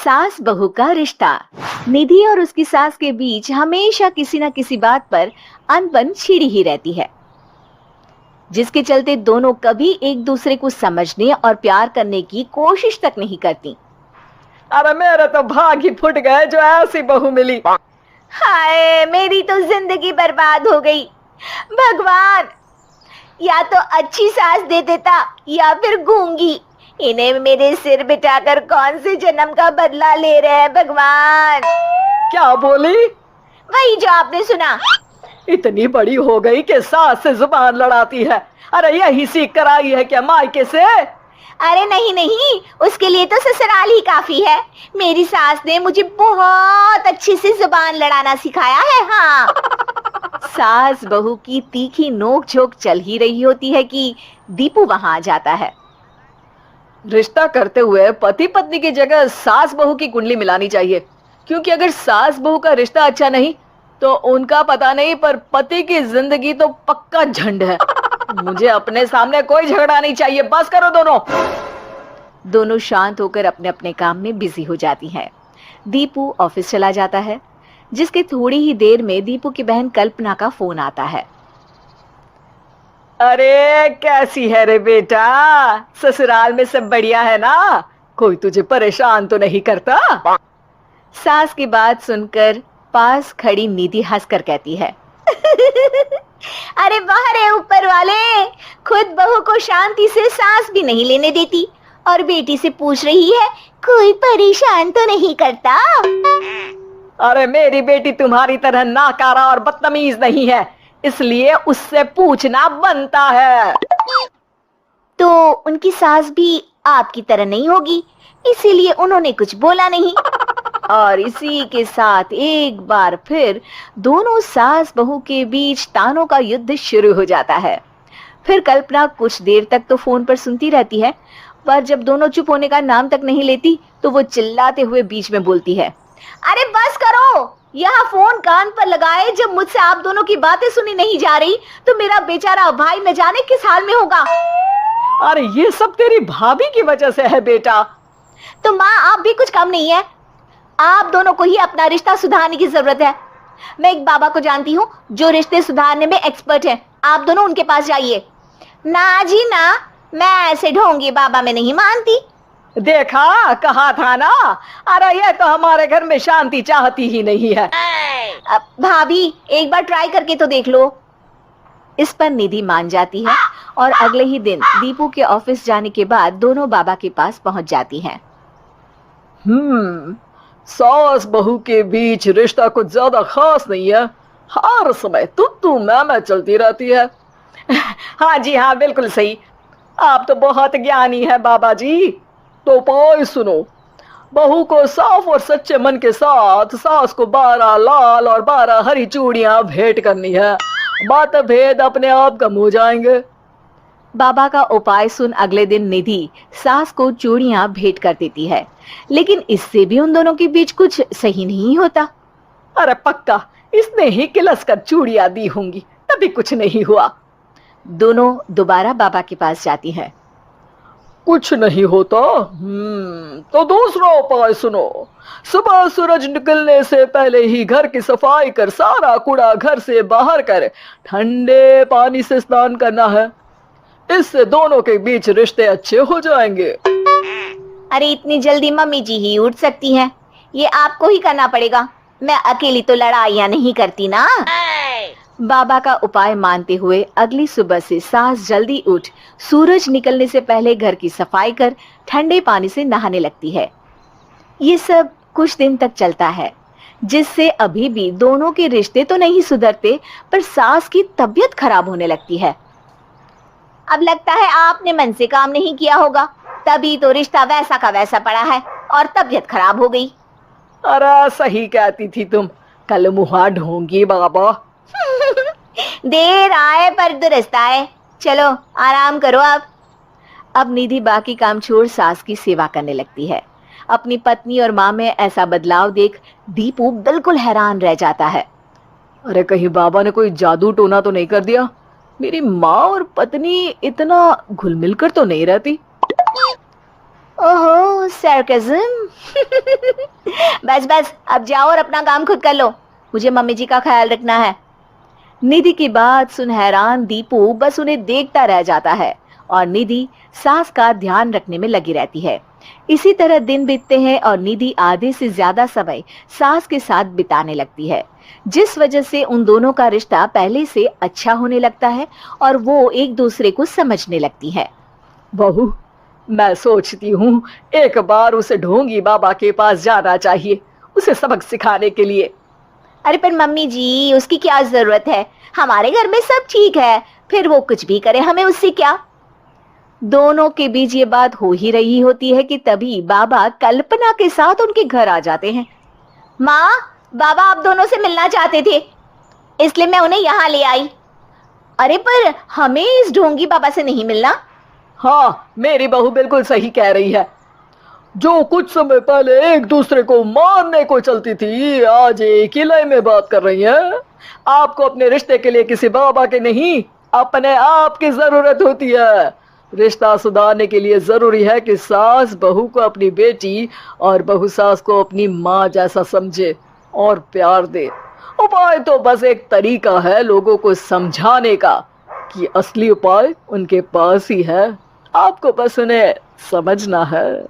सास बहू का रिश्ता। निधि और उसकी सास के बीच हमेशा किसी न किसी बात पर अनबन छिड़ी ही रहती है, जिसके चलते दोनों कभी एक दूसरे को समझने और प्यार करने की कोशिश तक नहीं करती। अरे मेरे तो भाग ही फुट गए जो ऐसी बहू मिली। हाय, मेरी तो जिंदगी बर्बाद हो गई। भगवान, या तो अच्छी सास दे देता या फिर गूंगी। इन्हें मेरे सिर बिठाकर कौन से जन्म का बदला ले रहे हैं भगवान। क्या बोली? वही जो आपने सुना। इतनी बड़ी हो गई कि सास से जुबान लड़ाती है। अरे यही सीख कर आई है क्या मायके से? अरे नहीं नहीं, उसके लिए तो ससुराल ही काफी है। मेरी सास ने मुझे बहुत अच्छे से जुबान लड़ाना सिखाया है। हाँ। सास बहू की तीखी नोक झोंक चल ही रही होती है कि दीपू वहां आ जाता है। रिश्ता करते हुए पति पत्नी की जगह सास बहू की कुंडली मिलानी चाहिए, क्योंकि अगर सास बहू का रिश्ता अच्छा नहीं तो उनका पता नहीं, पर पति की जिंदगी तो पक्का झंड है। मुझे अपने सामने कोई झगड़ा नहीं चाहिए, बस करो दोनों। दोनों शांत होकर अपने अपने काम में बिजी हो जाती हैं। दीपू ऑफिस चला जाता है, जिसके थोड़ी ही देर में दीपू की बहन कल्पना का फोन आता है। अरे कैसी है रे बेटा? ससुराल में सब बढ़िया है ना? कोई तुझे परेशान तो नहीं करता? सास की बात सुनकर पास खड़ी निधि हंसकर कहती है, अरे वाह रे ऊपर वाले, खुद बहू को शांति से सांस भी नहीं लेने देती और बेटी से पूछ रही है कोई परेशान तो नहीं करता। अरे मेरी बेटी तुम्हारी तरह नाकारा और बदतमीज नहीं है, इसलिए उससे पूछना बनता है। तो उनकी सास भी आपकी तरह नहीं होगी, इसीलिए उन्होंने कुछ बोला नहीं। और इसी के साथ एक बार फिर दोनों सास बहू के बीच तानों का युद्ध शुरू हो जाता है। फिर कल्पना कुछ देर तक तो फोन पर सुनती रहती है, पर जब दोनों चुप होने का नाम तक नहीं लेती तो वो चिल्लाते हुए बीच में बोलती है, अरे बस करो, यहाँ फोन कान पर लगाए जब मुझसे आप दोनों की बातें सुनी नहीं जा रही तो मेरा बेचारा भाई न जाने किस हाल में होगा। अरे ये सब तेरी भाभी की वजह से है बेटा। तो माँ आप भी कुछ कम नहीं है, आप दोनों को ही अपना रिश्ता सुधारने की जरूरत है। मैं एक बाबा को जानती हूँ जो रिश्ते सुधारने में एक्सपर्ट है, आप दोनों उनके पास जाइए। ना जी ना, मैं ऐसे ढोंगी बाबा में नहीं मानती। देखा, कहा था ना। अरे ये तो हमारे घर में शांति चाहती ही नहीं है। भाभी एक बार ट्राई करके तो देख लो। इस पर निधि मान जाती है और अगले ही दिन दीपू के ऑफिस जाने के बाद दोनों बाबा के पास पहुंच जाती हैं। सास बहू के बीच रिश्ता कुछ ज्यादा खास नहीं है, हर समय तू मैं चलती रहती है। हाँ जी हाँ, बिल्कुल सही, आप तो बहुत ज्ञानी है बाबा जी। तो पाई सुनो, बहू को साफ और सच्चे मन के साथ सास को 12 लाल और 12 हरी चूड़ियां भेंट करनी है, बात भेद अपने आप कम हो जाएंगे। बाबा का उपाय सुन अगले दिन निधि सास को चूड़ियां भेंट कर देती है, लेकिन इससे भी उन दोनों के बीच कुछ सही नहीं होता। अरे पक्का इसने ही किलस कर चूड़ियां दी होंगी, तभी कुछ नहीं हुआ। दोनों दोबारा बाबा के पास जाती हैं। कुछ नहीं होता। तो दूसरा उपाय सुनो, सुबह सूरज निकलने से पहले ही घर की सफाई कर सारा कूड़ा घर से बाहर कर ठंडे पानी से स्नान करना है, इससे दोनों के बीच रिश्ते अच्छे हो जाएंगे। अरे इतनी जल्दी मम्मी जी ही उठ सकती हैं, ये आपको ही करना पड़ेगा, मैं अकेली तो लड़ाइयां नहीं करती ना। बाबा का उपाय मानते हुए अगली सुबह से सास जल्दी उठ सूरज निकलने से पहले घर की सफाई कर ठंडे पानी से नहाने लगती है। ये सब कुछ दिन तक चलता है, जिससे अभी भी दोनों के रिश्ते तो नहीं सुधरते, पर सास की तबीयत खराब होने लगती है। अब लगता है आपने मन से काम नहीं किया होगा, तभी तो रिश्ता वैसा का वैसा पड़ा है और तबीयत खराब हो गई। अरे सही कहती थी तुम, कल मुहा ढोंगी बाबा। देर आए पर दुरुस्त आए, चलो आराम करो। अब निधि बाकी काम छोड़ सास की सेवा करने लगती है। अपनी पत्नी और माँ में ऐसा बदलाव देख दीपू बिल्कुल हैरान रह जाता है। अरे कहीं बाबा ने कोई जादू टोना तो नहीं कर दिया? मेरी माँ और पत्नी इतना घुल मिल कर तो नहीं रहती। ओहो, sarcasm। बस बस, अब जाओ और अपना काम खुद कर लो, मुझे मम्मी जी का ख्याल रखना है। निधि की बात सुन हैरान दीपू बस उन्हें देखता रह जाता है और निधि सास का ध्यान रखने में लगी रहती है। इसी तरह दिन बीतते हैं और निधि आधे से ज्यादा समय सास के साथ बिताने लगती है, जिस वजह से उन दोनों का रिश्ता पहले से अच्छा होने लगता है और वो एक दूसरे को समझने लगती है। बहू, मैं सोचती हूँ एक बार उसे ढोंगी बाबा के पास जाना चाहिए, उसे सबक सिखाने के लिए। अरे पर मम्मी जी, उसकी क्या जरूरत है, हमारे घर में सब ठीक है, फिर वो कुछ भी करे, हमें उससे क्या। दोनों के बीच ये बात हो ही रही होती है कि तभी बाबा कल्पना के साथ उनके घर आ जाते हैं। माँ, बाबा आप दोनों से मिलना चाहते थे, इसलिए मैं उन्हें यहाँ ले आई। अरे पर हमें इस ढोंगी बाबा से नहीं मिलना। हाँ, मेरी बहू बिल्कुल सही कह रही है। जो कुछ समय पहले एक दूसरे को मारने को चलती थी, आज एक ही लय में बात कर रही है। आपको अपने रिश्ते के लिए किसी बाबा के नहीं, अपने आप की जरूरत होती है। रिश्ता सुधारने के लिए जरूरी है कि सास बहू को अपनी बेटी और बहू सास को अपनी माँ जैसा समझे और प्यार दे। उपाय तो बस एक तरीका है लोगों को समझाने का, कि असली उपाय उनके पास ही है, आपको बस उन्हें समझना है।